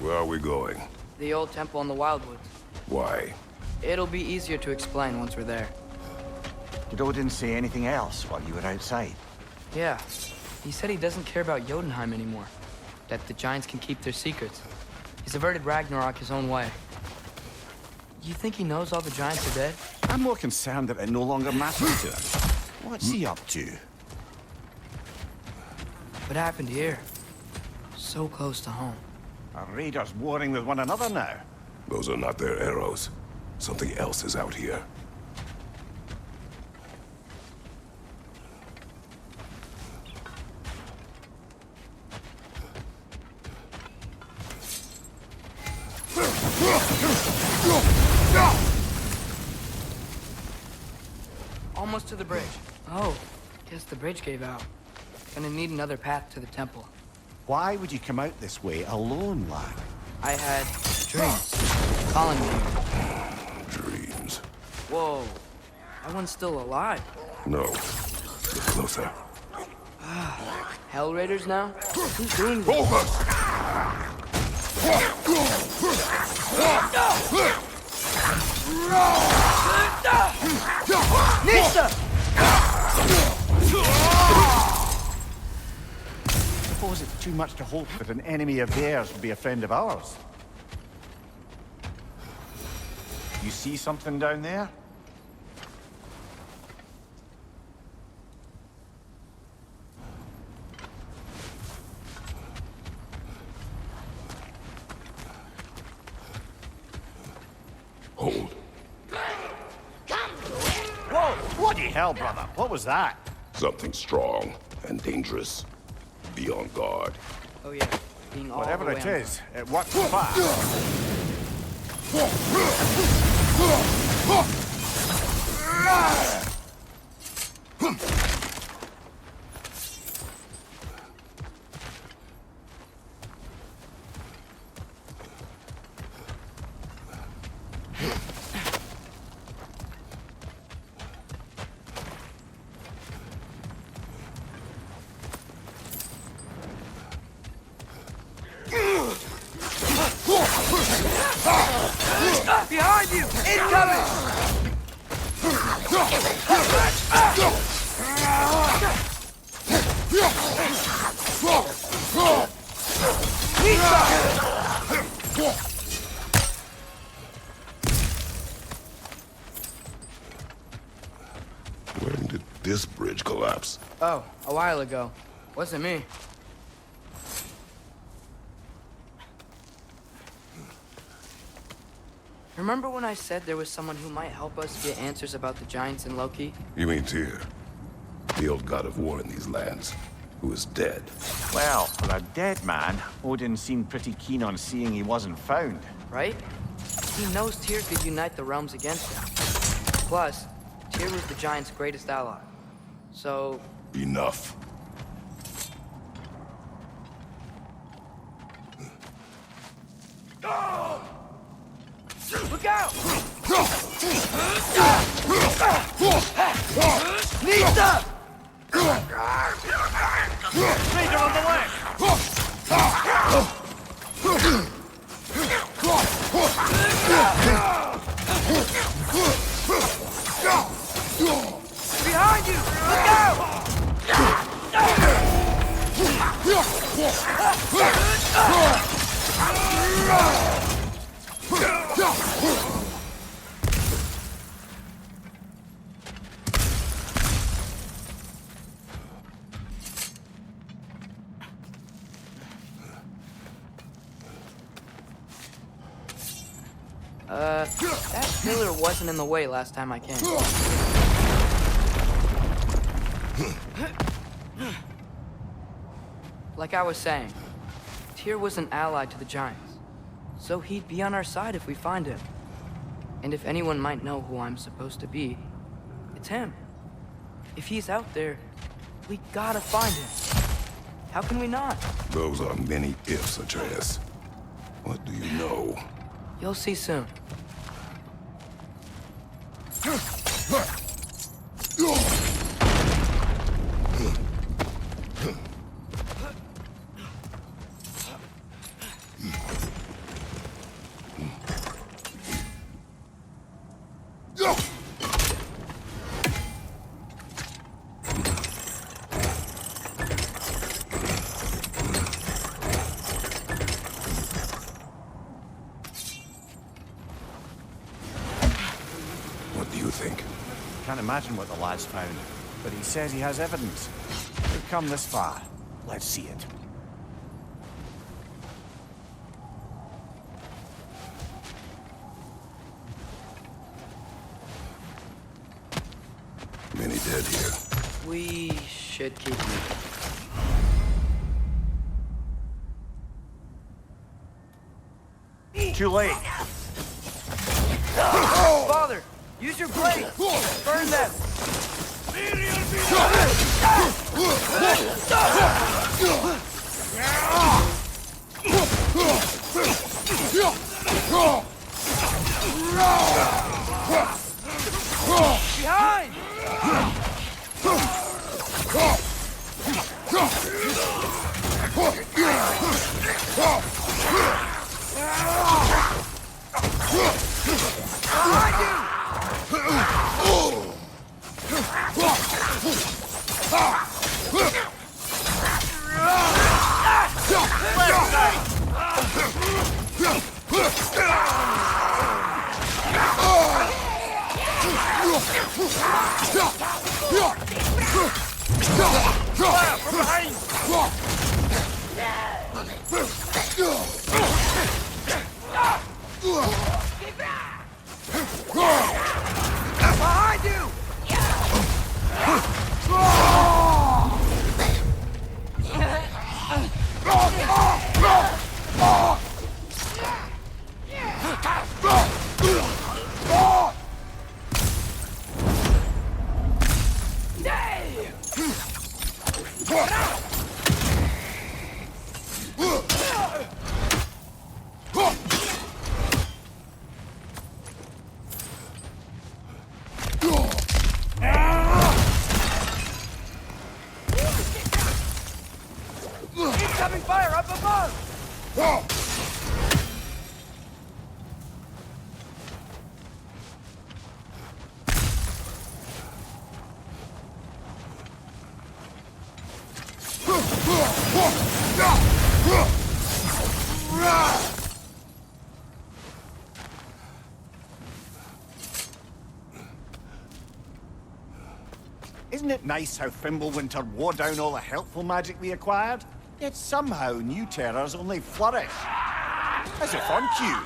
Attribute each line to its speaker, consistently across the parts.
Speaker 1: Where are we going?
Speaker 2: The old temple in the Wildwoods.
Speaker 1: Why?
Speaker 2: It'll be easier to explain once we're there.
Speaker 3: Did Odin say anything else while you were outside?
Speaker 2: Yeah. He said he doesn't care about Jotunheim anymore. That the giants can keep their secrets. He's averted Ragnarok his own way. You think he knows all the giants are dead?
Speaker 3: I'm more concerned that it no longer matters to him. What's he up to?
Speaker 2: What happened here? So close to home.
Speaker 3: Are raiders warring with one another now?
Speaker 1: Those are not their arrows. Something else is out here.
Speaker 2: Almost to the bridge. Oh, guess the bridge gave out. Gonna need another path to the temple.
Speaker 3: Why would you come out this way alone, lad?
Speaker 2: I had dreams. Calling me here.
Speaker 1: Dreams.
Speaker 2: Whoa. That one's still alive.
Speaker 1: No. Look closer.
Speaker 2: Hell Raiders now? Who's doing this? Nista!
Speaker 3: Suppose it's too much to hope that an enemy of theirs will be a friend of ours. You see something down there?
Speaker 1: Hold.
Speaker 3: Whoa! Bloody hell, brother! What was that?
Speaker 1: Something strong and dangerous. Be on guard.
Speaker 2: Oh yeah, being all
Speaker 3: Whatever
Speaker 2: the way
Speaker 3: it
Speaker 2: on
Speaker 3: is, it works fast.
Speaker 2: Behind you! Incoming!
Speaker 1: When did this bridge collapse?
Speaker 2: Oh, a while ago. Wasn't me. Remember when I said there was someone who might help us get answers about the giants and Loki?
Speaker 1: You mean Tyr? The old god of war in these lands, who is dead.
Speaker 3: Well, for a dead man, Odin seemed pretty keen on seeing he wasn't found.
Speaker 2: Right? He knows Tyr could unite the realms against him. Plus, Tyr was the giants' greatest ally. So...
Speaker 1: Enough.
Speaker 2: Look out! Nista!
Speaker 3: Raider on the way!
Speaker 2: Behind you! Look out! That pillar wasn't in the way last time I came. Like I was saying, Tyr was an ally to the giants, so he'd be on our side if we find him. And if anyone might know who I'm supposed to be, it's him. If he's out there, we gotta find him. How can we not?
Speaker 1: Those are many ifs, Atreus. What do you know?
Speaker 2: You'll see soon.
Speaker 3: Can't imagine what the lad's found, but he says he has evidence. We've come this far. Let's see it.
Speaker 1: Many dead here.
Speaker 2: We should keep moving.
Speaker 3: Too late.
Speaker 2: Father, use your blade! Burn them! Behind! Behind you! Incoming fire up above!
Speaker 3: Isn't it nice how Fimbulwinter wore down all the helpful magic we acquired? Yet somehow new terrors only flourish. As if on cue.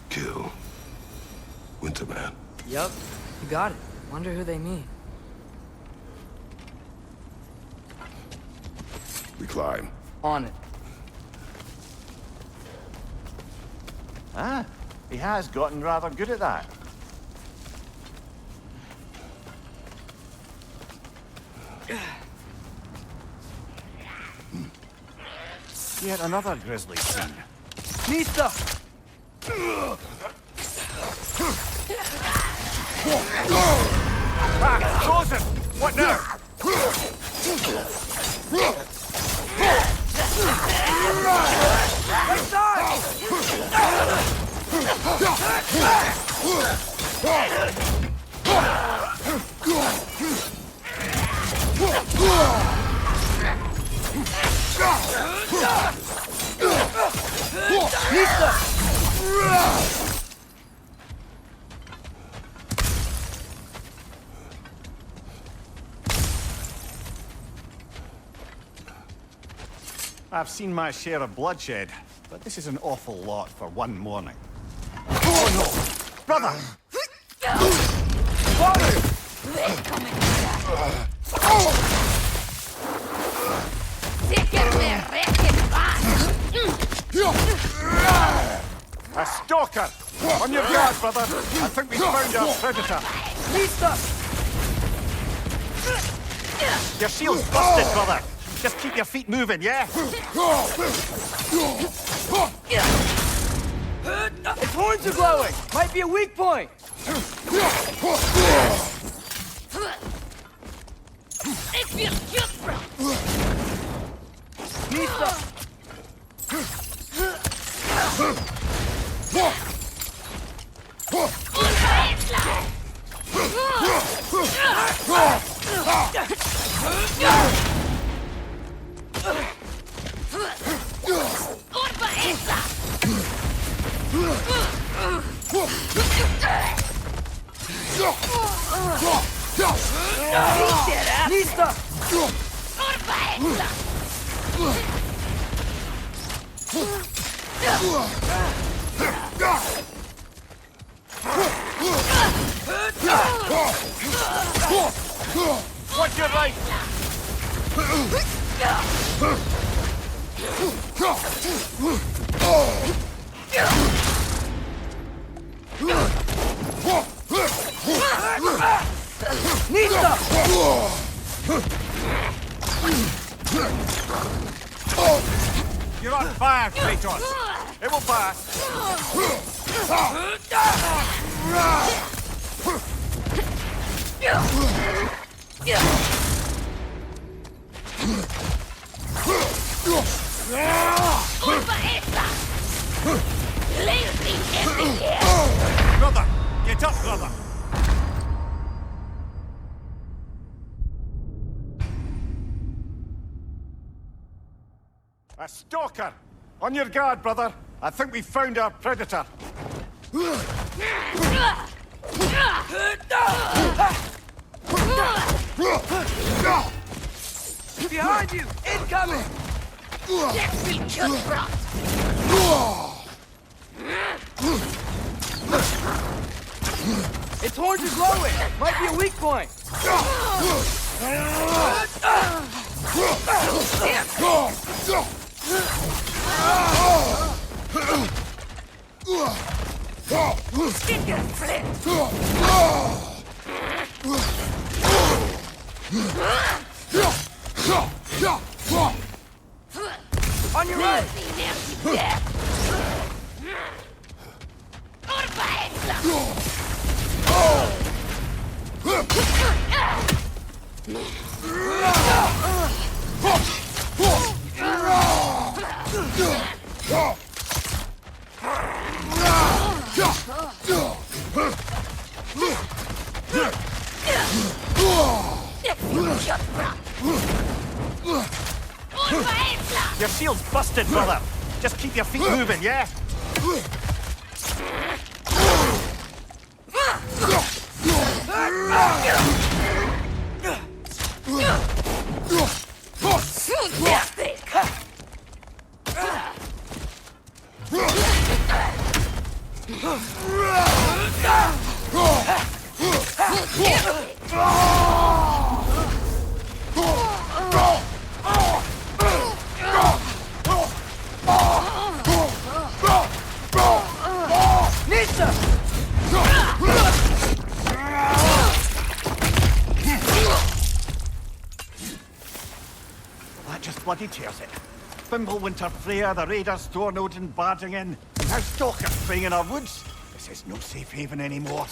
Speaker 1: Kill Winterman.
Speaker 2: Yup, you got it. Wonder who they mean.
Speaker 1: We climb.
Speaker 2: On it.
Speaker 3: Ah, he has gotten rather good at that. Yet another grisly scene.
Speaker 2: Nista!
Speaker 3: Ah, frozen! What now? I've seen my share of bloodshed, but this is an awful lot for one morning. Oh no! Brother! A stalker! On your guard, brother! I think we found our predator! Your shield's busted, brother! Just keep your feet moving, yeah?
Speaker 2: Its horns are glowing! Might be a weak point!
Speaker 3: Watch your right! You're on fire, Kratos! It will pass! Brother! Get up, brother! A stalker! On your guard, brother! I think we found our predator!
Speaker 2: Behind you! Incoming! Its horns are glowing! Might be a weak point! On your right!
Speaker 3: Your shield's busted, brother! Just keep your feet moving, yeah? That just bloody tears it. Fimbulwinter Freya, the raiders, Thorn Odin barging in. Now stalkers spraying in our woods. This is no safe haven anymore.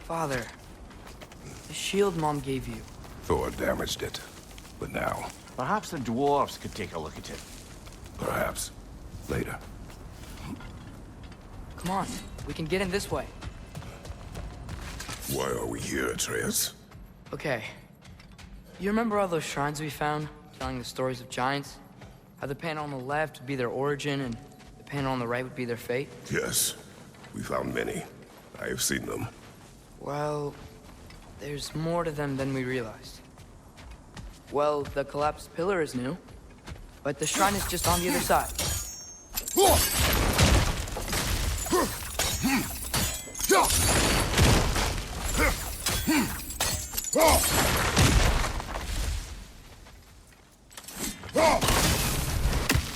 Speaker 2: Father, the shield Mom gave you.
Speaker 1: Thor damaged it. But now,
Speaker 3: Perhaps the dwarves could take a look at it.
Speaker 1: perhaps, later.
Speaker 2: Come on, we can get in this way.
Speaker 1: Why are we here, Atreus?
Speaker 2: Okay. You remember all those shrines we found, telling the stories of giants? How the panel on the left would be their origin, and the panel on the right would be their fate?
Speaker 1: Yes. We found many. I have seen them.
Speaker 2: Well, there's more to them than we realized. Well, the collapsed pillar is new, but the shrine is just on the other side.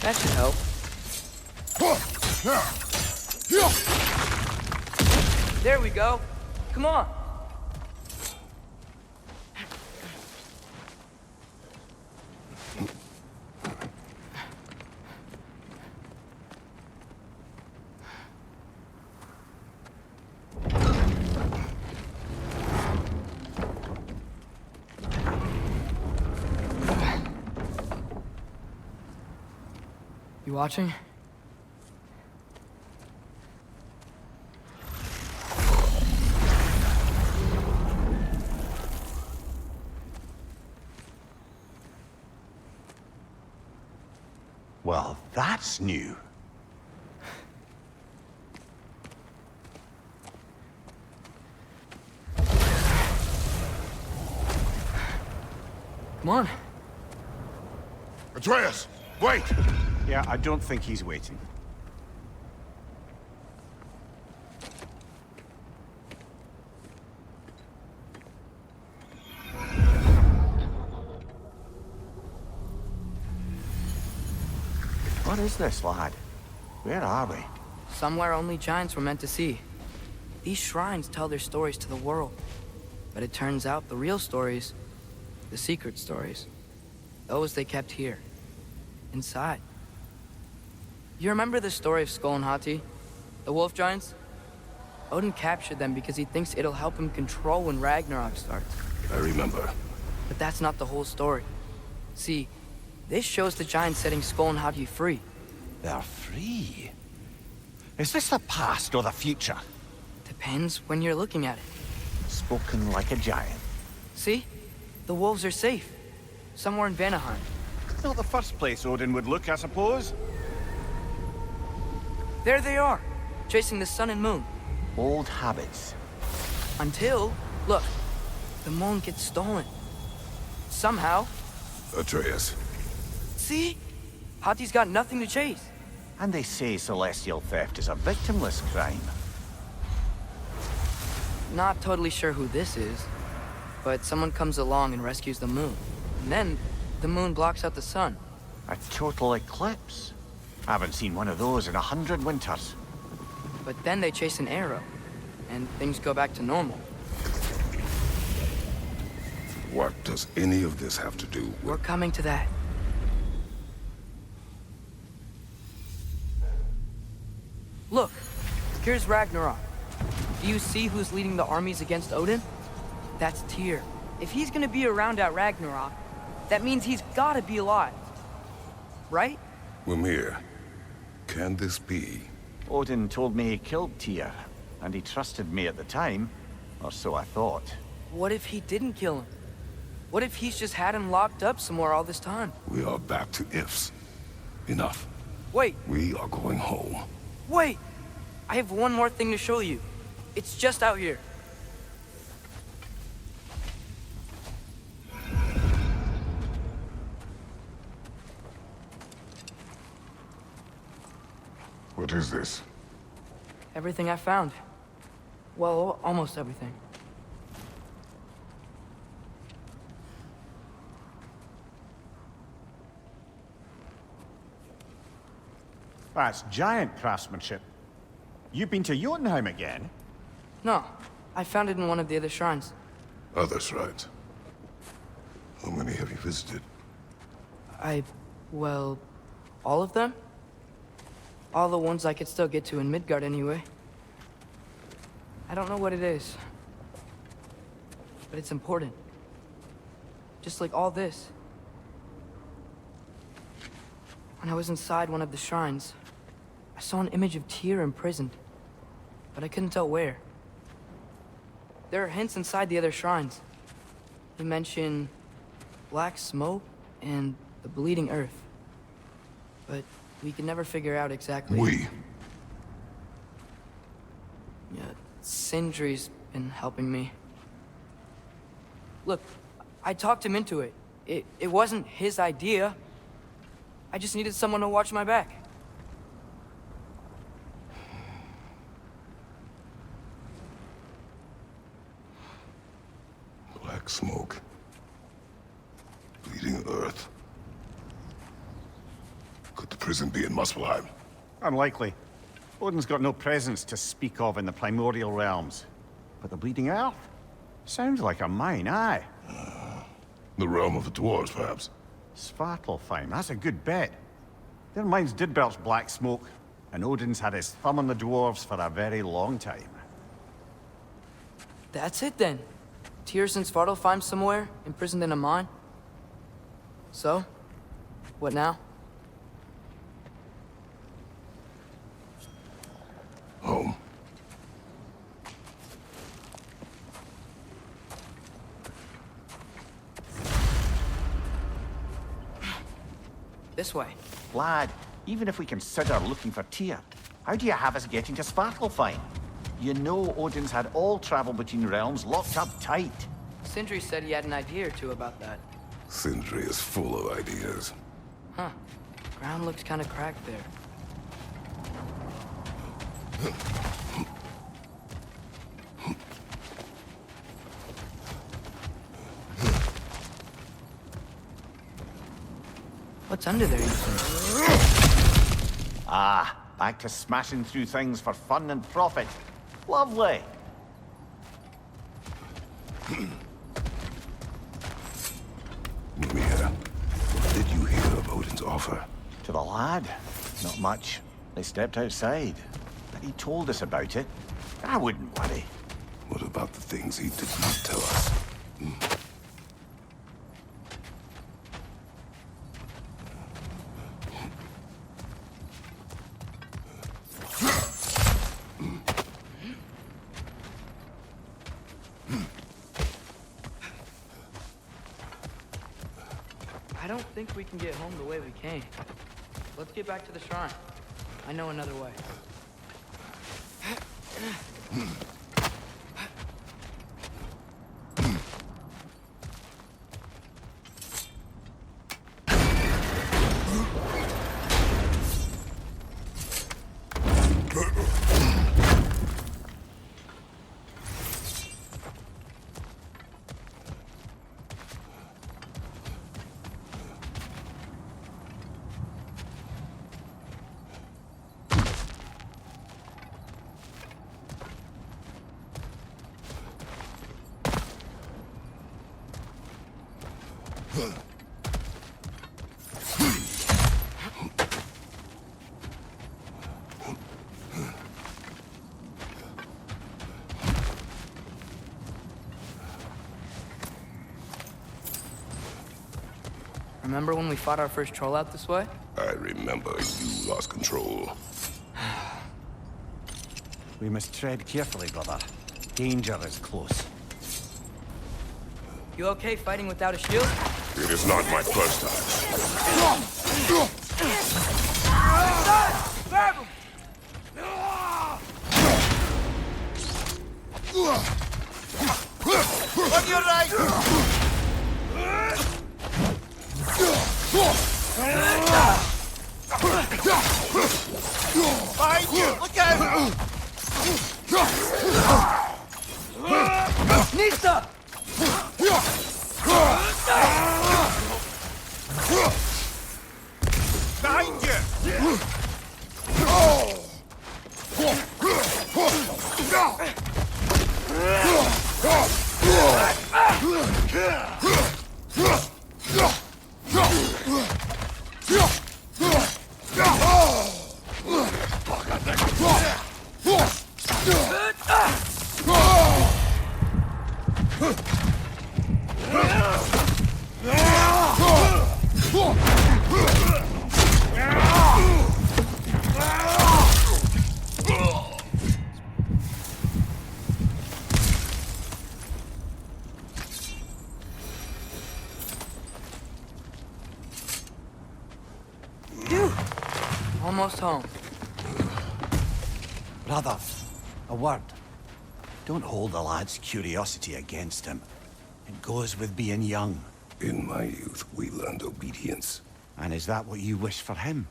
Speaker 2: That should help. There we go. Come on. You watching?
Speaker 3: Well, that's new.
Speaker 2: Come on.
Speaker 1: Atreus! Wait!
Speaker 3: Yeah, I don't think he's waiting. What is this, lad? Where are we?
Speaker 2: Somewhere only giants were meant to see. These shrines tell their stories to the world. But it turns out the real stories, the secret stories, those they kept here, inside. You remember the story of Skull and Hati? The wolf giants? Odin captured them because he thinks it'll help him control when Ragnarok starts.
Speaker 1: I remember.
Speaker 2: But that's not the whole story. See, this shows the giants setting Skull and Hati free.
Speaker 3: They're free. Is this the past or the future?
Speaker 2: Depends when you're looking at it.
Speaker 3: Spoken like a giant.
Speaker 2: See? The wolves are safe. Somewhere in Vanaheim.
Speaker 3: Not the first place Odin would look, I suppose.
Speaker 2: There they are, chasing the sun and moon.
Speaker 3: Old habits.
Speaker 2: Until, look, the moon gets stolen. Somehow.
Speaker 1: Atreus.
Speaker 2: See? Hati's got nothing to chase.
Speaker 3: And they say celestial theft is a victimless crime.
Speaker 2: Not totally sure who this is, but someone comes along and rescues the moon. And then, the moon blocks out the sun.
Speaker 3: A total eclipse. I haven't seen one of those in 100 winters.
Speaker 2: But then they chase an arrow, and things go back to normal.
Speaker 1: What does any of this have to do with...
Speaker 2: We're coming to that. Look, here's Ragnarok. Do you see who's leading the armies against Odin? That's Tyr. If he's gonna be around at Ragnarok, that means he's gotta be alive. Right?
Speaker 1: Mimir, can this be?
Speaker 3: Odin told me he killed Tyr, and he trusted me at the time, or so I thought.
Speaker 2: What if he didn't kill him? What if he's just had him locked up somewhere all this time?
Speaker 1: We are back to ifs. Enough.
Speaker 2: Wait,
Speaker 1: We are going home.
Speaker 2: wait! I have one more thing to show you. It's just out here.
Speaker 1: What is this?
Speaker 2: Everything I found. Well, almost everything.
Speaker 3: That's giant craftsmanship. You've been to Jotunheim again?
Speaker 2: No, I found it in one of the other shrines.
Speaker 1: Other shrines. How many have you visited?
Speaker 2: Well, all of them? All the ones I could still get to in Midgard anyway. I don't know what it is, but it's important. Just like all this. When I was inside one of the shrines, I saw an image of Tyr imprisoned, but I couldn't tell where. There are hints inside the other shrines. They mention black smoke and the bleeding earth. But we can never figure out exactly...
Speaker 1: We?
Speaker 2: Yeah, Sindri's been helping me. Look, I talked him into it. It wasn't his idea. I just needed someone to watch my back.
Speaker 1: Black smoke. Bleeding earth. Could the prison be in Muspelheim?
Speaker 3: Unlikely. Odin's got no presence to speak of in the primordial realms. But the Bleeding Earth? Sounds like a mine, aye.
Speaker 1: The realm of the dwarves, perhaps?
Speaker 3: Svartalfheim, that's a good bet. Their mines did belch black smoke, and Odin's had his thumb on the dwarves for a very long time.
Speaker 2: That's it then. Tyr's in Svartalfheim somewhere, imprisoned in a mine. So, what now?
Speaker 1: Home.
Speaker 2: This way.
Speaker 3: Lad, even if we consider looking for Tyr, how do you have us getting to Svartalfheim? You know Odin's had all travel between realms locked up tight.
Speaker 2: Sindri said he had an idea or two about that.
Speaker 1: Sindri is full of ideas.
Speaker 2: Huh. Ground looks kind of cracked there. What's under there, you think?
Speaker 3: Ah, back to smashing through things for fun and profit. Lovely.
Speaker 1: Mimir, what did you hear of Odin's offer?
Speaker 3: To the lad? Not much. They stepped outside. But he told us about it. I wouldn't worry.
Speaker 1: What about the things he did not tell us?
Speaker 2: I don't think we can get home the way we came. Let's get back to the shrine. I know another way. Remember when we fought our first troll out this way?
Speaker 1: I remember you lost control.
Speaker 3: We must tread carefully, brother. Danger is close.
Speaker 2: You okay fighting without a shield?
Speaker 1: It is not my first time.
Speaker 2: Grab him!
Speaker 3: On your right! Behind you! Look out!
Speaker 2: Nista!
Speaker 3: Behind you!
Speaker 2: almost home.
Speaker 3: Brother, a word. Don't hold the lad's curiosity against him. It goes with being young.
Speaker 1: In my youth, we learned obedience.
Speaker 3: And is that what you wish for him?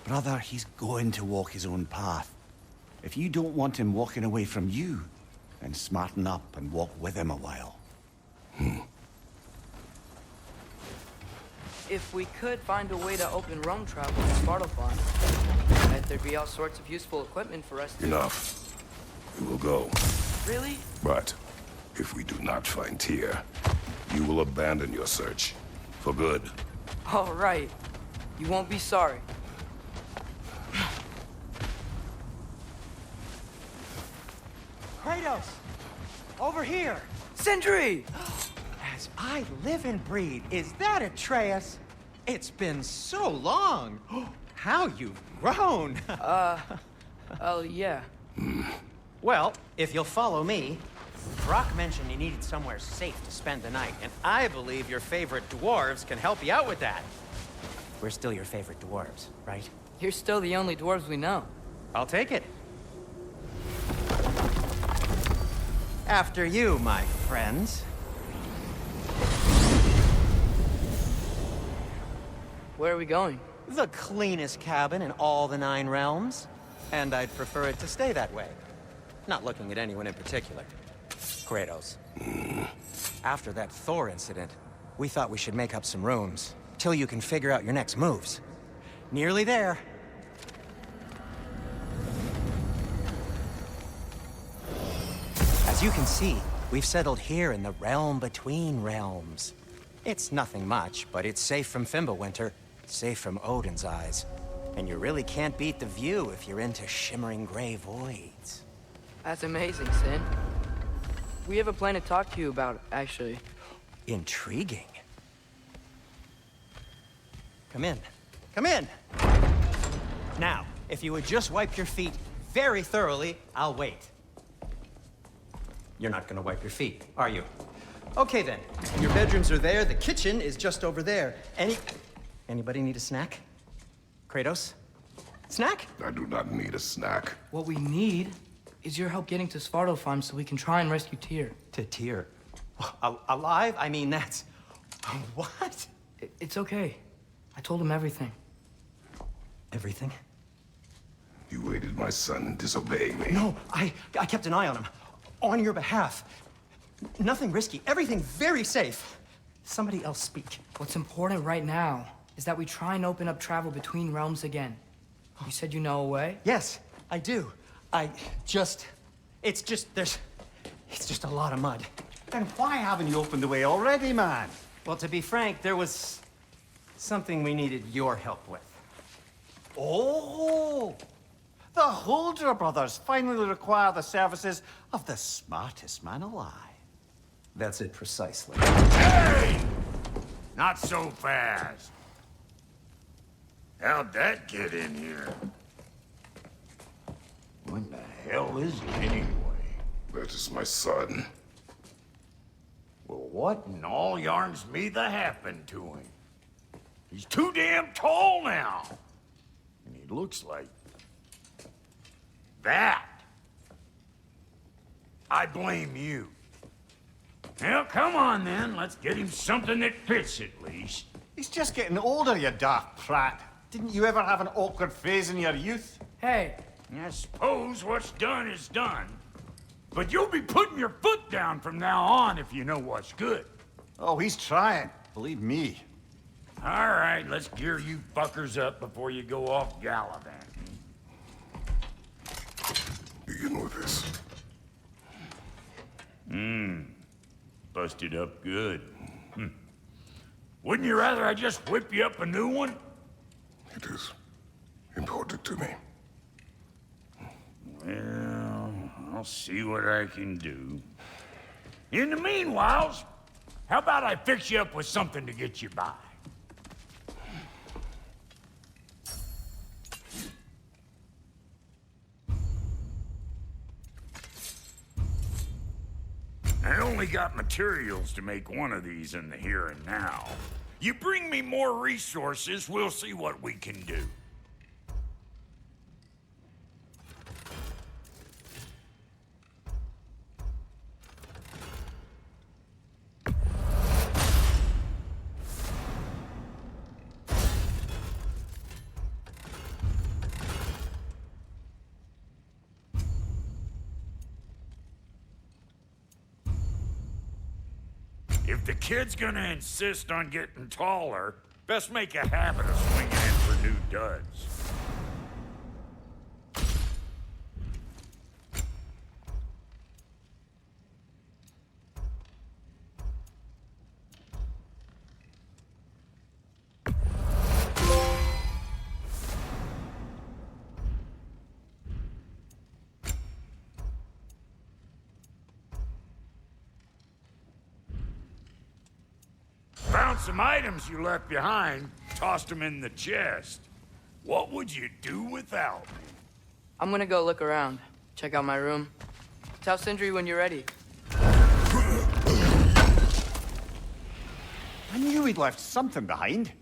Speaker 3: Brother, he's going to walk his own path. If you don't want him walking away from you, then smarten up and walk with him a while.
Speaker 2: If we could find a way to open roam travel to Svartalfheim, I bet there'd be all sorts of useful equipment for us to...
Speaker 1: Enough. We will go.
Speaker 2: Really?
Speaker 1: But if we do not find Tyr, you will abandon your search. For good.
Speaker 2: All right. You won't be sorry.
Speaker 4: Kratos! Over here!
Speaker 2: Sindri!
Speaker 4: As I live and breathe, is that Atreus? It's been so long! How you've grown!
Speaker 2: Oh, yeah.
Speaker 4: Well, if you'll follow me, Brock mentioned you needed somewhere safe to spend the night, and I believe your favorite dwarves can help you out with that. We're still your favorite dwarves, right?
Speaker 2: You're still the only dwarves we know.
Speaker 4: I'll take it. After you, my friends.
Speaker 2: Where are we going?
Speaker 4: The cleanest cabin in all the 9 realms. And I'd prefer it to stay that way. Not looking at anyone in particular. Kratos. After that Thor incident, we thought we should make up some rooms, till you can figure out your next moves. Nearly there. As you can see, we've settled here in the realm between realms. It's nothing much, but it's safe from Fimbulwinter, safe from Odin's eyes. And you really can't beat the view if you're into shimmering gray voids.
Speaker 2: That's amazing, Sin. We have a plan to talk to you about, actually.
Speaker 4: Intriguing. Come in. Come in! Now, if you would just wipe your feet very thoroughly, I'll wait. You're not gonna wipe your feet, are you? Okay then. Your bedrooms are there, the kitchen is just over there. Anybody need a snack? Kratos? Snack?
Speaker 1: I do not need a snack.
Speaker 2: What we need is your help getting to Svartalfheim so we can try and rescue Tyr.
Speaker 4: To Tyr. Alive? I mean, that's... What?
Speaker 2: It's okay. I told him everything.
Speaker 4: Everything?
Speaker 1: You aided my son disobeying me.
Speaker 4: No, I kept an eye on him. On your behalf. Nothing risky. Everything very safe. Somebody else speak.
Speaker 2: What's important right now is that we try and open up travel between realms again. You said you know a way?
Speaker 4: Yes, I do. It's just a lot of mud.
Speaker 3: Then why haven't you opened the way already, man?
Speaker 4: Well, to be frank, there was something we needed your help with.
Speaker 3: Oh! The Holder brothers finally require the services of the smartest man alive.
Speaker 4: That's it precisely.
Speaker 5: Hey! Not so fast. How'd that get in here? What the hell is it anyway?
Speaker 1: That is my son.
Speaker 5: Well, what in all yarns me that happened to him? He's too damn tall now. And he looks like... that. I blame you. Well, come on then. Let's get him something that fits at least.
Speaker 3: He's just getting older, you daft prat. Didn't you ever have an awkward phase in your youth?
Speaker 2: Hey,
Speaker 5: I suppose what's done is done. But you'll be putting your foot down from now on if you know what's good.
Speaker 3: Oh, he's trying. Believe me.
Speaker 5: All right, let's gear you fuckers up before you go off gallivanting.
Speaker 1: Begin with this.
Speaker 5: Busted up good. Wouldn't you rather I just whip you up a new one?
Speaker 1: It is important to me.
Speaker 5: Well, I'll see what I can do. In the meanwhile, how about I fix you up with something to get you by? I only got materials to make one of these in the here and now. You bring me more resources, we'll see what we can do. If the kid's gonna insist on getting taller, best make a habit of swinging in for new duds. Found some items you left behind, tossed them in the chest. What would you do without me?
Speaker 2: I'm gonna go look around, check out my room. Tell Sindri when you're ready.
Speaker 3: I knew he'd left something behind.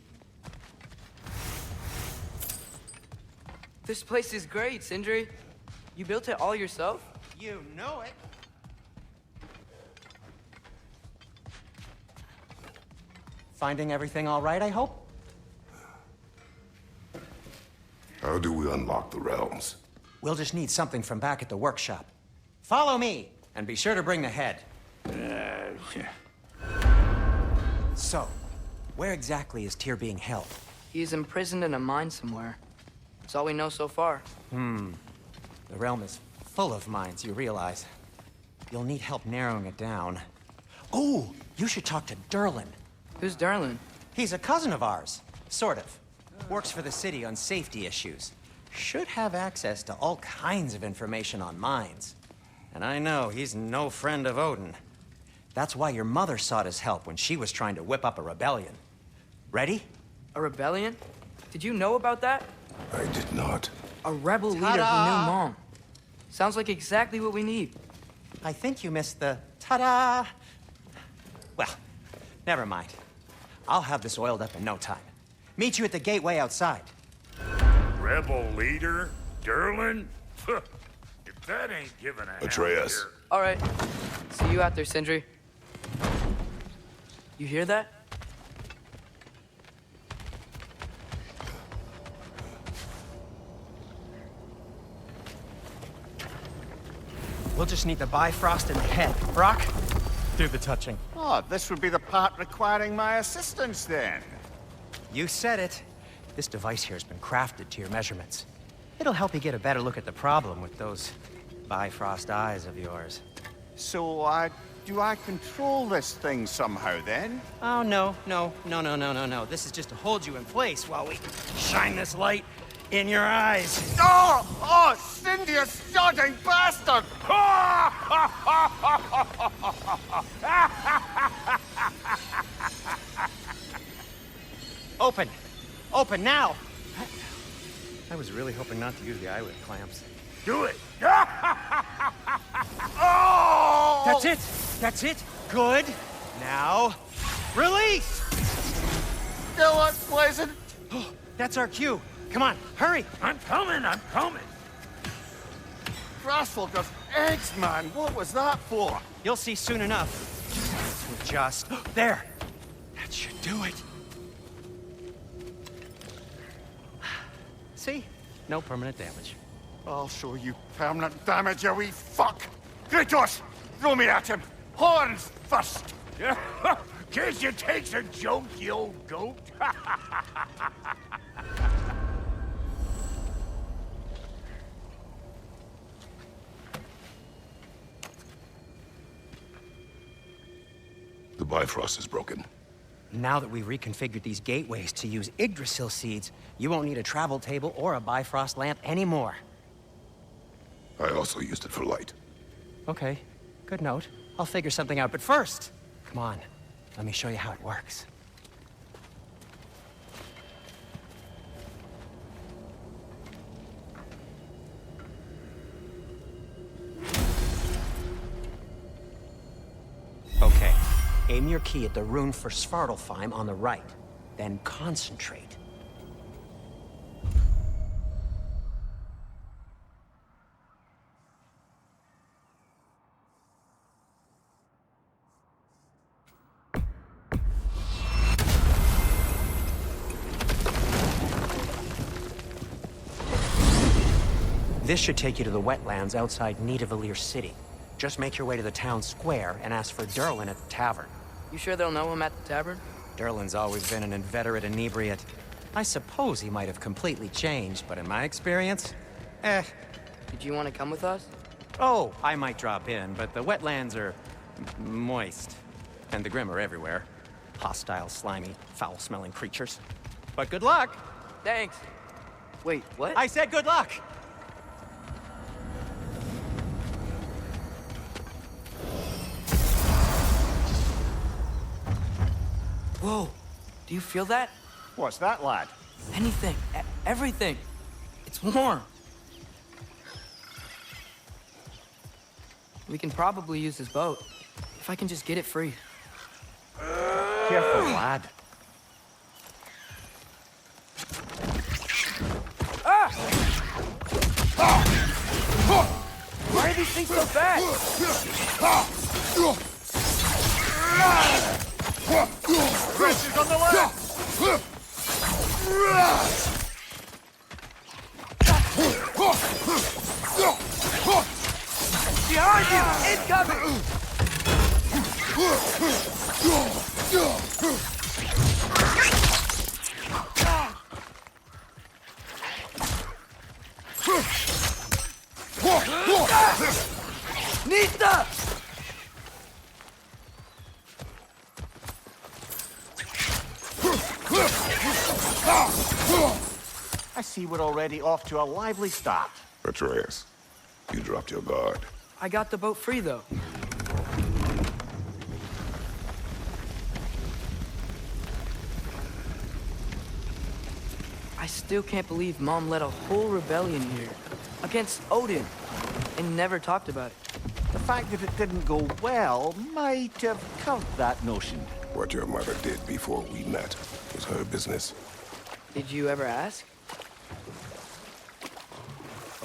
Speaker 2: This place is great, Sindri. You built it all yourself?
Speaker 4: You know it. Finding everything all right, I hope?
Speaker 1: How do we unlock the realms?
Speaker 4: We'll just need something from back at the workshop. Follow me, and be sure to bring the head. So, where exactly is Tyr being held?
Speaker 2: He's imprisoned in a mine somewhere. That's all we know so far.
Speaker 4: The realm is full of mines, you realize. You'll need help narrowing it down. Oh, you should talk to Durlin.
Speaker 2: Who's Darlin?
Speaker 4: He's a cousin of ours, sort of. Works for the city on safety issues. Should have access to all kinds of information on mines. And I know he's no friend of Odin. That's why your mother sought his help when she was trying to whip up a rebellion. Ready?
Speaker 2: A rebellion? Did you know about that?
Speaker 1: I did not.
Speaker 2: A rebel leader who knew Mom. Sounds like exactly what we need.
Speaker 4: I think you missed the ta-da. Well, never mind. I'll have this oiled up in no time. Meet you at the gateway outside.
Speaker 5: Rebel leader? Durlin? If that ain't giving a
Speaker 1: Atreus.
Speaker 5: hell here.
Speaker 2: All right. See you out there, Sindri. You hear that?
Speaker 4: We'll just need the Bifrost in the head. Brock, do the touching.
Speaker 3: Oh, this would be the part requiring my assistance then.
Speaker 4: You said it. This device here has been crafted to your measurements. It'll help you get a better look at the problem with those Bifrost eyes of yours.
Speaker 3: So, do I control this thing somehow then?
Speaker 4: Oh, no. This is just to hold you in place while we shine this light in your eyes.
Speaker 3: Oh! Oh, Cindy, you sodding bastard!
Speaker 4: Open! Open now! I was really hoping not to use the eyelid clamps.
Speaker 5: Do it!
Speaker 3: Oh!
Speaker 4: That's it! That's it! Good! Now, release!
Speaker 3: Still unpleasant.
Speaker 4: That's our cue. Come on, hurry!
Speaker 5: I'm coming!
Speaker 3: Grasswalker's eggs, man. What was that for?
Speaker 4: You'll see soon enough. We'll just... There! That should do it. See? No permanent damage.
Speaker 3: I'll show you permanent damage, you wee fuck! Kratos! Throw me at him! Horns first!
Speaker 5: Guess you takes a joke, you old goat.
Speaker 1: The Bifrost is broken.
Speaker 4: Now that we've reconfigured these gateways to use Yggdrasil seeds, you won't need a travel table or a Bifrost lamp anymore.
Speaker 1: I also used it for light.
Speaker 4: Okay, good note. I'll figure something out, but first, come on, let me show you how it works. Okay, aim your key at the rune for Svartalfheim on the right, then concentrate. This should take you to the wetlands outside Nidavellir City. Just make your way to the town square and ask for Durlin at the tavern.
Speaker 2: You sure they'll know him at the tavern?
Speaker 4: Derlin's always been an inveterate inebriate. I suppose he might have completely changed, but in my experience,
Speaker 2: Did you want to come with us?
Speaker 4: Oh, I might drop in, but the wetlands are moist. And the Grim are everywhere. Hostile, slimy, foul-smelling creatures. But good luck!
Speaker 2: Thanks. Wait, what?
Speaker 4: I said good luck!
Speaker 2: Whoa, do you feel that?
Speaker 3: What's that, lad?
Speaker 2: Anything, everything. It's warm. We can probably use this boat, if I can just get it free.
Speaker 3: Careful, lad.
Speaker 2: Why are these things so fast?
Speaker 3: Pressure's on the left!
Speaker 2: Behind you! Incoming! Nista!
Speaker 3: I see we're already off to a lively start.
Speaker 1: Atreus, you dropped your guard.
Speaker 2: I got the boat free, though. I still can't believe Mom led a whole rebellion here against Odin and never talked about it.
Speaker 3: The fact that it didn't go well might have curbed that notion.
Speaker 1: What your mother did before we met was her business.
Speaker 2: Did you ever ask?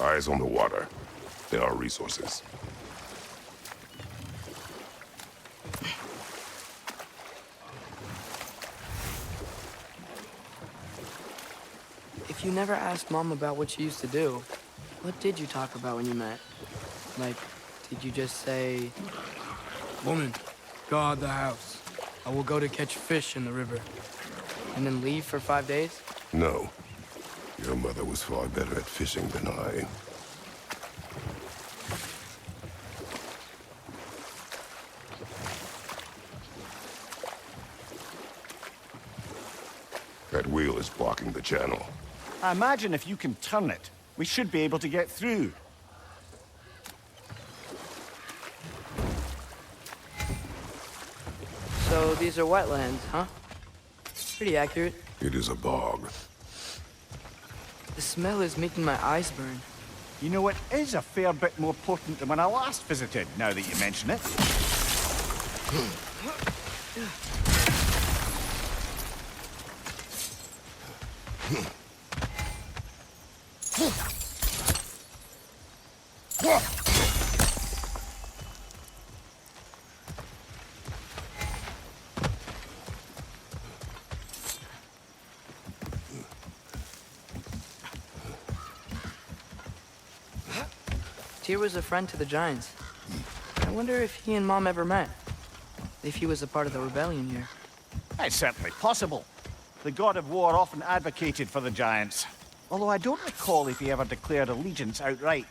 Speaker 1: Eyes on the water. There are resources.
Speaker 2: If you never asked Mom about what she used to do, what did you talk about when you met? Like, did you just say, "Woman, guard the house. I will go to catch fish in the river," and then leave for 5 days?
Speaker 1: No. Your mother was far better at fishing than I. That wheel is blocking the channel.
Speaker 3: I imagine if you can turn it, we should be able to get through.
Speaker 2: So these are wetlands, huh? Pretty accurate.
Speaker 1: It is a bog.
Speaker 2: The smell is making my eyes burn.
Speaker 3: You know, it is a fair bit more potent than when I last visited, now that you mention it.
Speaker 2: Tyr was a friend to the Giants. I wonder if he and Mom ever met. If he was a part of the rebellion here.
Speaker 3: It's certainly possible. The God of War often advocated for the Giants. Although I don't recall if he ever declared allegiance outright.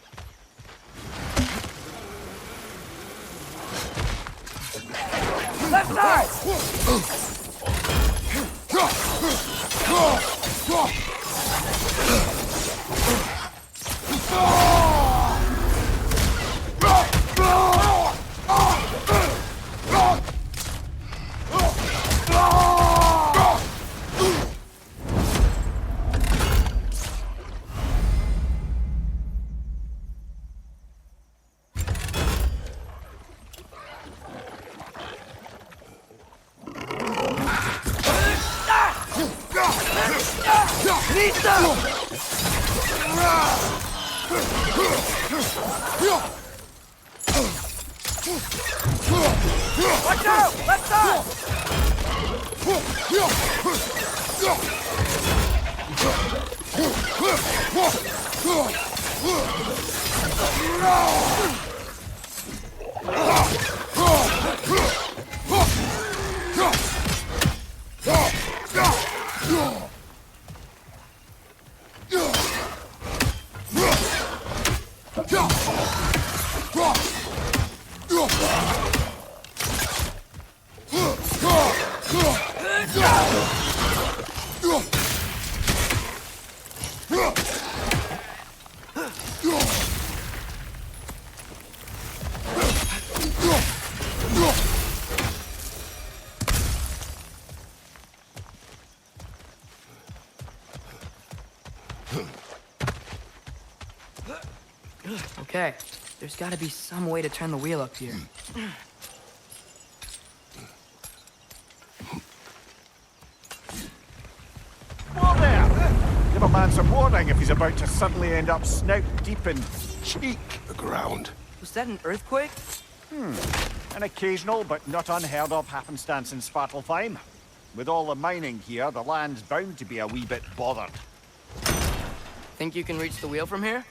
Speaker 2: Left side! Watch out! Left side! Okay, there's gotta be some way to turn the wheel up here.
Speaker 3: Whoa there! Give a man some warning if he's about to suddenly end up snout deep in cheek.
Speaker 1: The ground.
Speaker 2: Was that an earthquake?
Speaker 3: An occasional but not unheard of happenstance in Svartalfheim. With all the mining here, the land's bound to be a wee bit bothered.
Speaker 2: Think you can reach the wheel from here?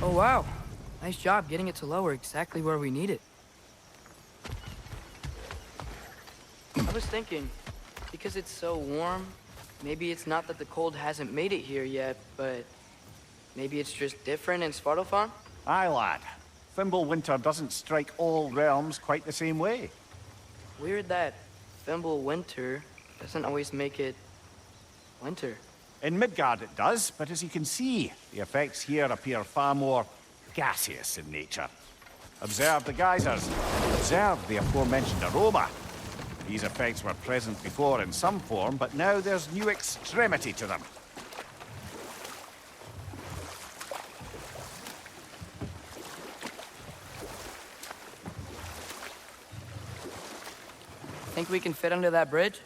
Speaker 2: Oh wow, nice job getting it to lower exactly where we need it. I was thinking, because it's so warm, maybe it's not that the cold hasn't made it here yet, but maybe it's just different in Svartalfheim?
Speaker 3: Aye, lad. Fimbulwinter doesn't strike all realms quite the same way.
Speaker 2: Weird that Fimbulwinter doesn't always make it winter.
Speaker 3: In Midgard it does, but as you can see, the effects here appear far more gaseous in nature. Observe the geysers. Observe the aforementioned aroma. These effects were present before in some form, but now there's new extremity to them.
Speaker 2: Think we can fit under that bridge?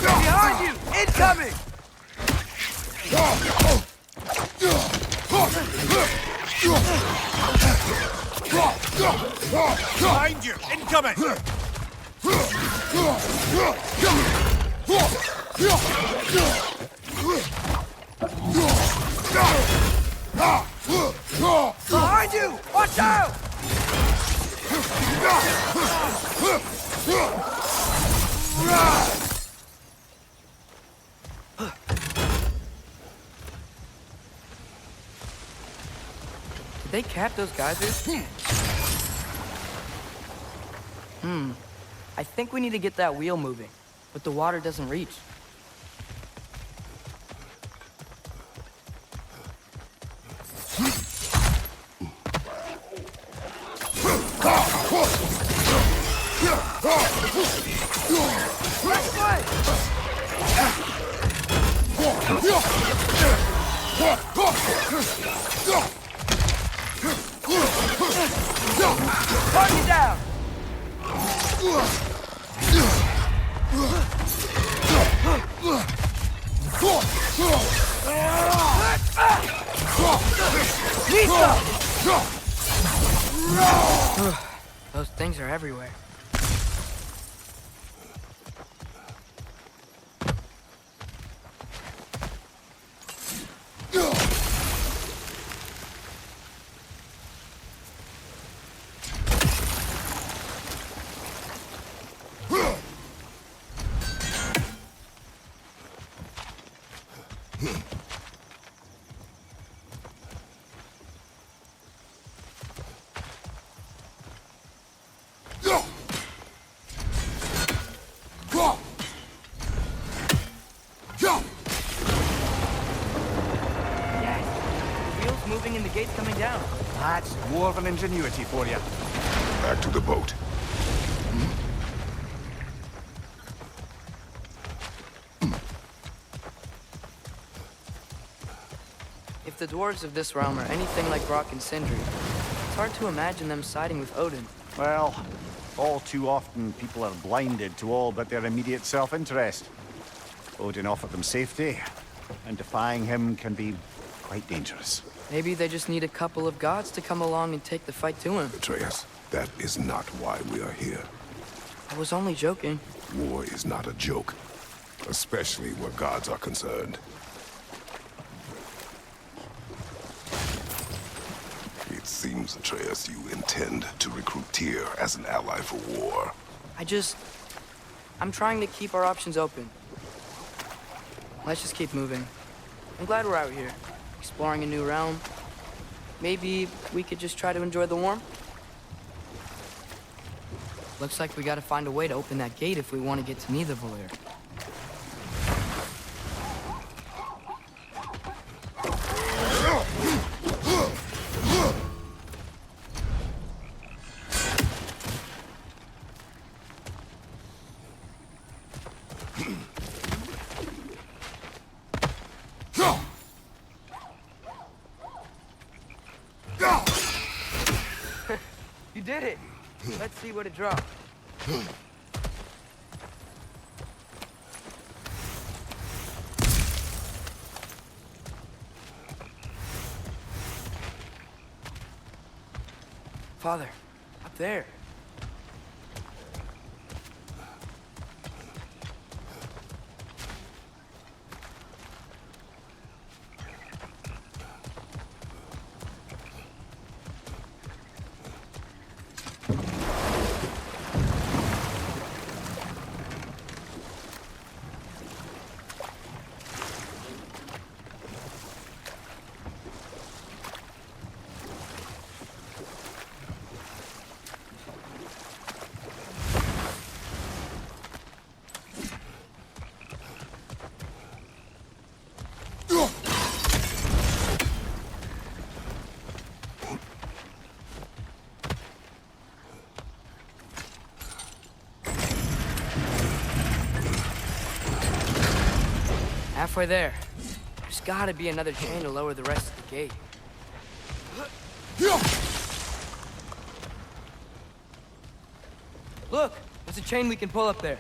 Speaker 6: Behind you! Incoming! Behind you! Incoming! Behind you! Watch out!
Speaker 2: Did they cap those geysers? I think we need to get that wheel moving, but the water doesn't reach.
Speaker 6: Party down!
Speaker 2: Those things are everywhere. Moving and the gate's coming down.
Speaker 3: That's dwarven ingenuity for you.
Speaker 1: Back to the boat.
Speaker 2: If the dwarves of this realm are anything like Brock and Sindri, it's hard to imagine them siding with Odin.
Speaker 3: Well, all too often people are blinded to all but their immediate self-interest. Odin offered them safety, and defying him can be quite dangerous.
Speaker 2: Maybe they just need a couple of gods to come along and take the fight to him.
Speaker 1: Atreus, that is not why we are here.
Speaker 2: I was only joking.
Speaker 1: War is not a joke, especially where gods are concerned. It seems, Atreus, you intend to recruit Tyr as an ally for war.
Speaker 2: I'm trying to keep our options open. Let's just keep moving. I'm glad we're out here, exploring a new realm. Maybe we could just try to enjoy the warmth? Looks like we gotta find a way to open that gate if we want to get to Nidavellir. You did it! Let's see what it dropped. Father, up there. Halfway there. There's gotta be another chain to lower the rest of the gate. Look! There's a chain we can pull up there.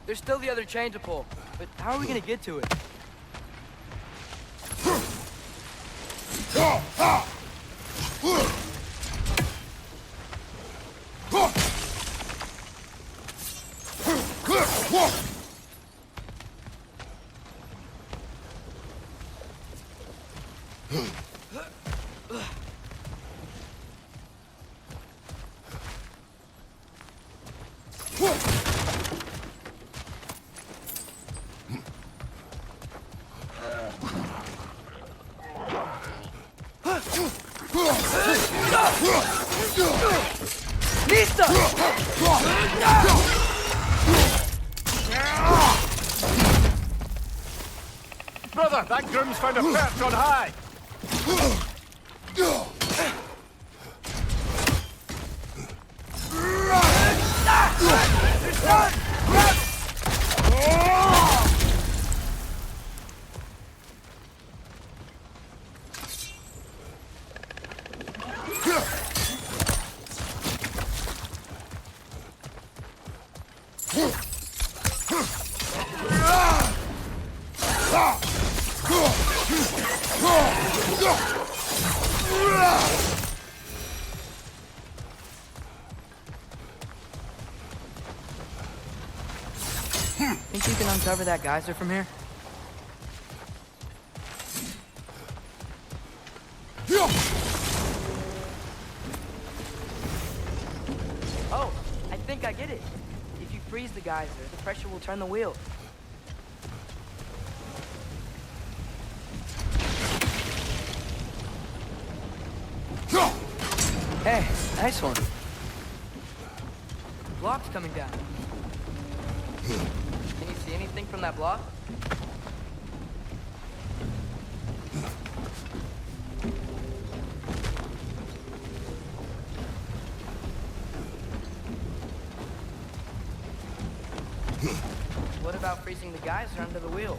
Speaker 2: There's still the other chain to pull, but how are we gonna get to it?
Speaker 3: Brother, that groom's found a perch on high!
Speaker 2: uncover that geyser from here? Oh, I think I get it. If you freeze the geyser, the pressure will turn the wheel. Hey, nice one. Block's coming down. Can you see anything from that block? What about freezing the geyser under the wheel?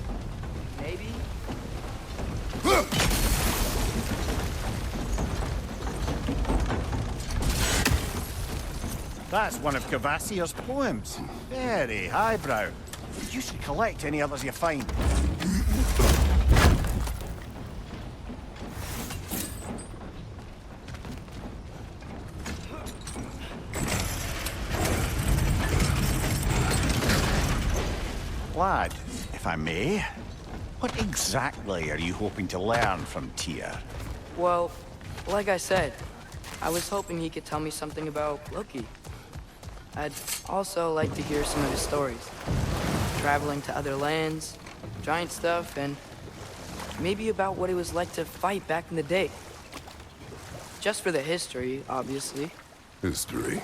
Speaker 2: Maybe?
Speaker 3: That's one of Cavassier's poems. Very highbrow. You should collect any others you find. Lad, if I may, what exactly are you hoping to learn from Tyr?
Speaker 2: Well, like I said, I was hoping he could tell me something about Loki. I'd also like to hear some of his stories. Traveling to other lands, giant stuff, and maybe about what it was like to fight back in the day. Just for the history, obviously.
Speaker 1: History.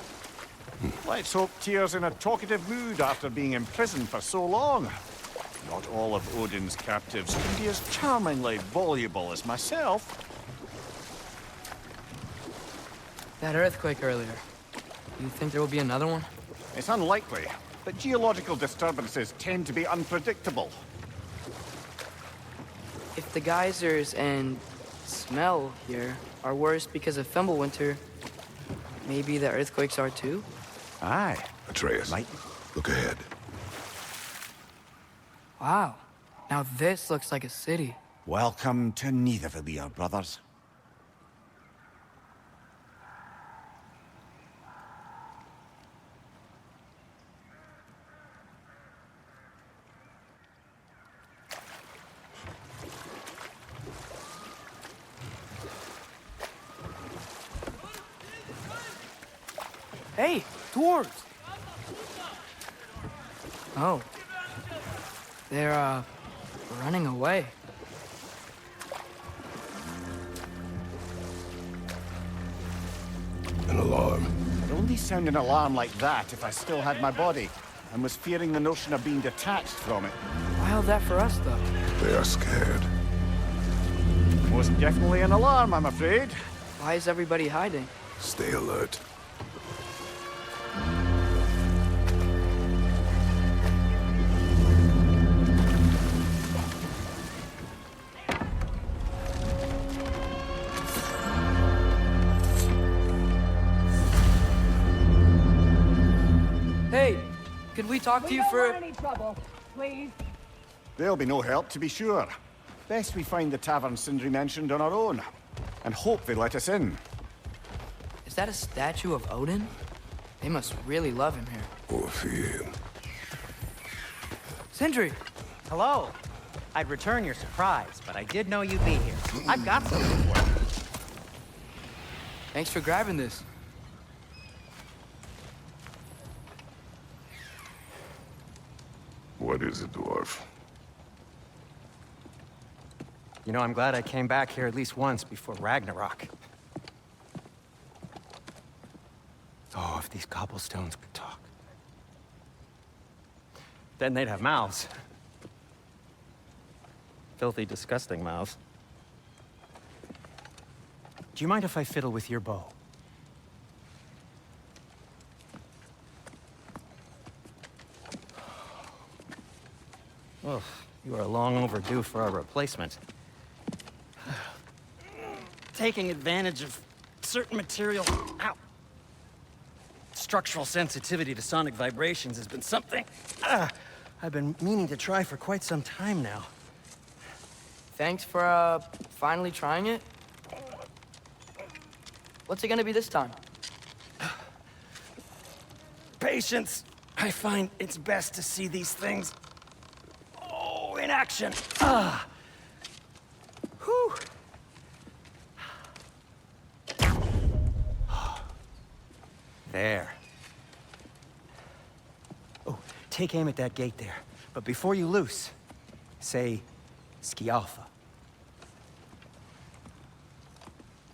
Speaker 3: Let's hope Tyr's in a talkative mood after being imprisoned for so long. Not all of Odin's captives can be as charmingly voluble as myself.
Speaker 2: That earthquake earlier. You think there will be another one?
Speaker 3: It's unlikely, but geological disturbances tend to be unpredictable.
Speaker 2: If the geysers and smell here are worse because of Fimbulwinter, maybe the earthquakes are too?
Speaker 3: Aye.
Speaker 1: Atreus,
Speaker 3: Might.
Speaker 1: look ahead.
Speaker 2: Wow. Now this looks like a city.
Speaker 3: Welcome to Nidavellir, brothers.
Speaker 2: Hey, dwarves! Oh. They're, running away.
Speaker 1: An alarm.
Speaker 3: I'd only sound an alarm like that if I still had my body, and was fearing the notion of being detached from it.
Speaker 2: Wild that for us, though.
Speaker 1: They are scared.
Speaker 3: Most definitely an alarm, I'm afraid.
Speaker 2: Why is everybody hiding?
Speaker 1: Stay alert.
Speaker 2: Hey, could we talk to you
Speaker 7: don't
Speaker 2: for...
Speaker 7: want any trouble, please.
Speaker 3: There'll be no help, to be sure. Best we find the tavern Sindri mentioned on our own, and hope they let us in.
Speaker 2: Is that a statue of Odin? They must really love him here.
Speaker 1: Or fear him.
Speaker 2: Sindri!
Speaker 4: Hello. I'd return your surprise, but I did know you'd be here. I've got something for you.
Speaker 2: Thanks for grabbing this.
Speaker 1: What is it, dwarf?
Speaker 4: You know, I'm glad I came back here at least once before Ragnarok. Oh, if these cobblestones could talk. Then they'd have mouths. Filthy, disgusting mouths. Do you mind if I fiddle with your bow? Oh, you are long overdue for a replacement. Taking advantage of certain material... Ow! Structural sensitivity to sonic vibrations has been something I've been meaning to try for quite some time now.
Speaker 2: Thanks for, finally trying it. What's it gonna be this time?
Speaker 4: Patience. I find it's best to see these things action. Whew. There. Oh, take aim at that gate there. But before you loose, say, Skialfa.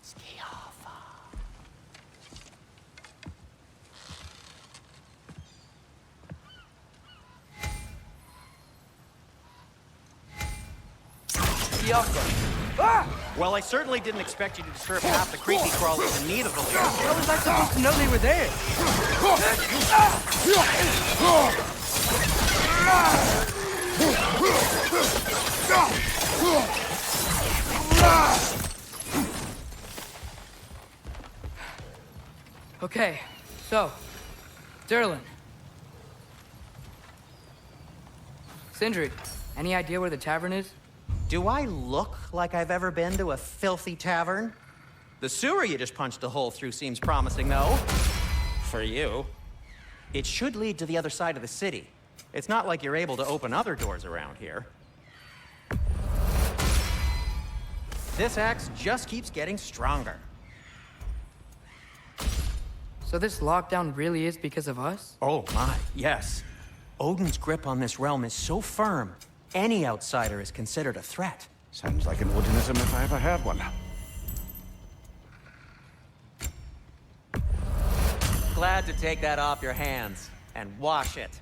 Speaker 4: Skialfa.
Speaker 2: Ah!
Speaker 4: Well, I certainly didn't expect you to disturb half the creepy crawlers in need of the lead.
Speaker 2: How was I supposed to know they were there? Okay, so, Durlin. Sindri, any idea where the tavern is?
Speaker 4: Do I look like I've ever been to a filthy tavern? The sewer you just punched a hole through seems promising, though. For you. It should lead to the other side of the city. It's not like you're able to open other doors around here. This axe just keeps getting stronger.
Speaker 2: So this lockdown really is because of us?
Speaker 4: Oh my, yes. Odin's grip on this realm is so firm, any outsider is considered a threat.
Speaker 3: Sounds like an Odinism if I ever heard one.
Speaker 4: Glad to take that off your hands and wash it.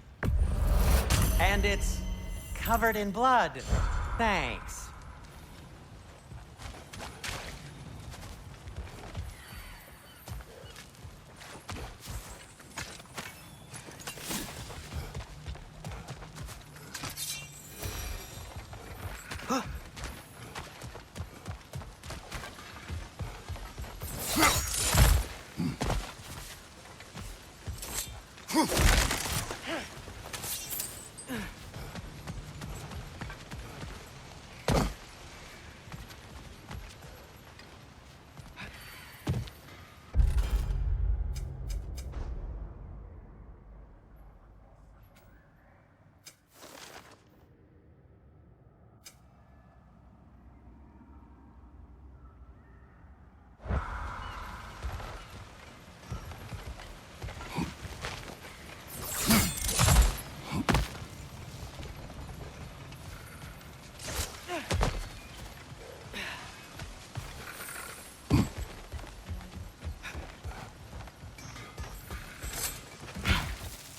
Speaker 4: And it's covered in blood. Thanks.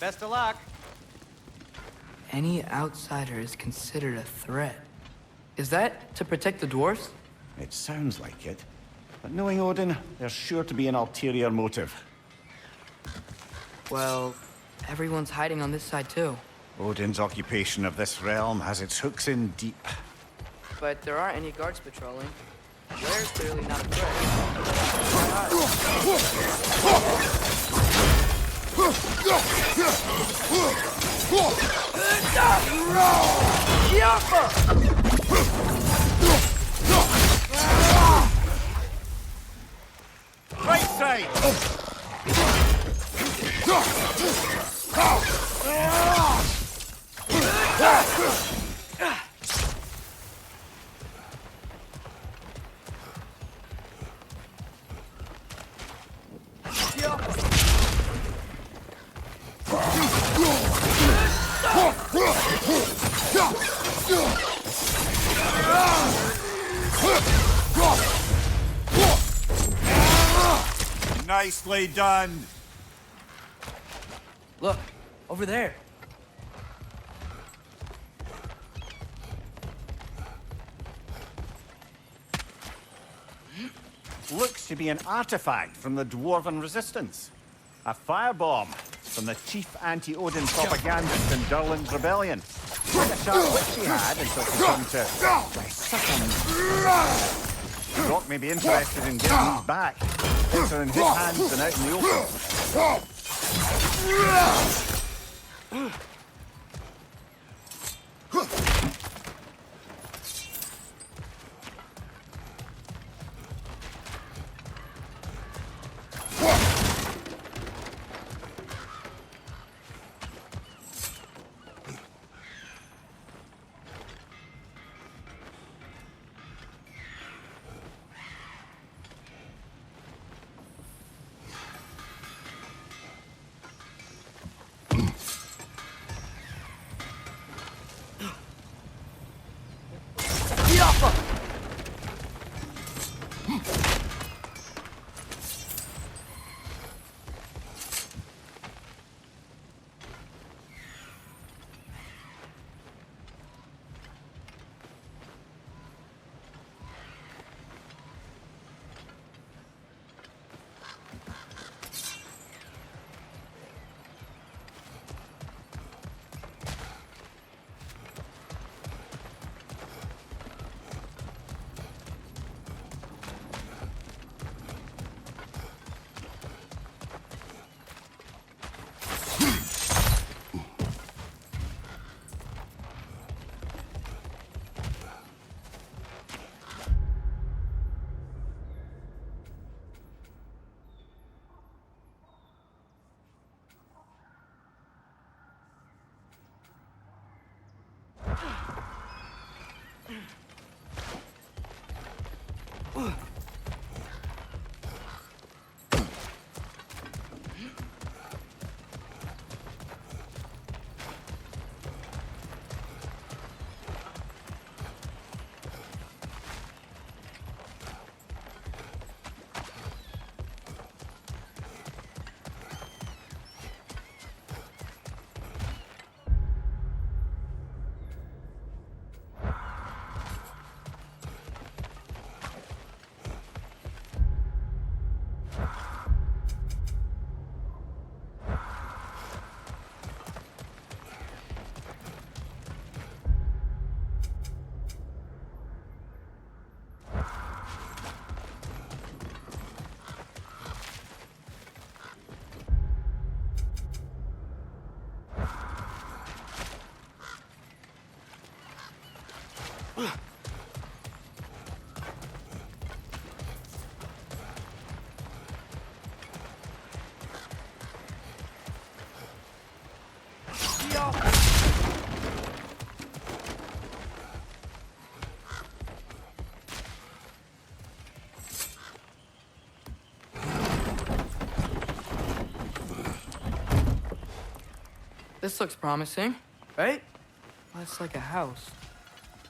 Speaker 4: Best of luck.
Speaker 2: Any outsider is considered a threat. Is that to protect the dwarves?
Speaker 3: It sounds like it. But knowing Odin, there's sure to be an ulterior motive.
Speaker 2: Well, everyone's hiding on this side too.
Speaker 3: Odin's occupation of this realm has its hooks in deep.
Speaker 2: But there aren't any guards patrolling. Blair's clearly not a threat.
Speaker 3: Right side! Nicely done.
Speaker 2: Look, over there.
Speaker 3: Looks to be an artifact from the Dwarven Resistance. A firebomb from the chief anti-Odin propagandist in Durlin's rebellion. Like a sharp wit she had until she come to succumb. Rock may be interested in getting these back. Better in his hands than out in the open.
Speaker 2: This looks promising, right? That's like a house.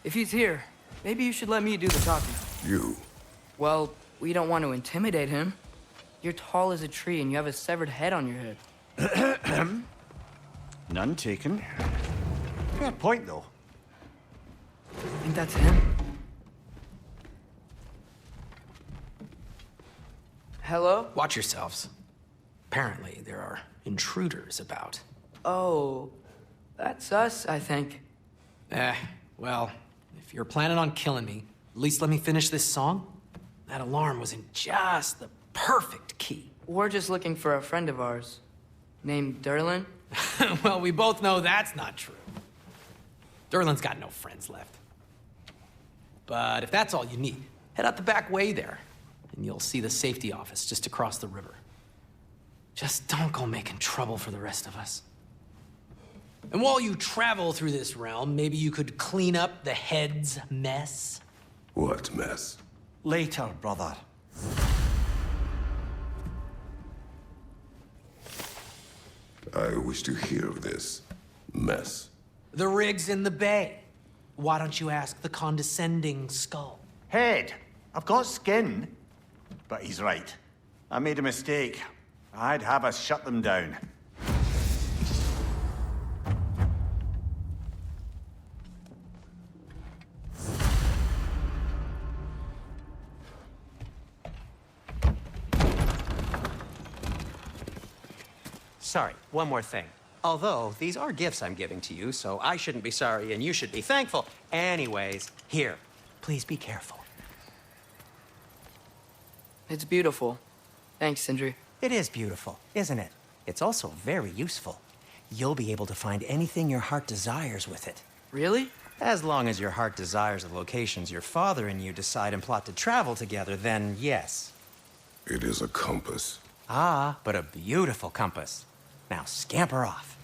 Speaker 2: If he's here, maybe you should let me do the talking.
Speaker 1: You.
Speaker 2: Well, we don't want to intimidate him. You're tall as a tree and you have a severed head on your head.
Speaker 3: None taken. Fair point, though.
Speaker 2: I think that's him. Hello?
Speaker 8: Watch yourselves. Apparently, there are intruders about.
Speaker 2: Oh, that's us, I think.
Speaker 8: Well, if you're planning on killing me, at least let me finish this song. That alarm was in just the perfect key.
Speaker 2: We're just looking for a friend of ours named Derlin.
Speaker 8: Well, we both know that's not true. Derlin's got no friends left. But if that's all you need, head out the back way there, and you'll see the safety office just across the river. Just don't go making trouble for the rest of us. And while you travel through this realm, maybe you could clean up the head's mess?
Speaker 1: What mess?
Speaker 3: Later, brother.
Speaker 1: I wish to hear of this mess.
Speaker 8: The rig's in the bay. Why don't you ask the condescending skull?
Speaker 3: Head. I've got skin. But he's right. I made a mistake. I'd have us shut them down.
Speaker 4: Sorry, one more thing. Although, these are gifts I'm giving to you, so I shouldn't be sorry and you should be thankful. Anyways, here, please be careful.
Speaker 2: It's beautiful. Thanks, Sindri.
Speaker 4: It is beautiful, isn't it? It's also very useful. You'll be able to find anything your heart desires with it.
Speaker 2: Really?
Speaker 4: As long as your heart desires the locations your father and you decide and plot to travel together, then yes.
Speaker 1: It is a compass.
Speaker 4: Ah, but a beautiful compass. Now scamper off.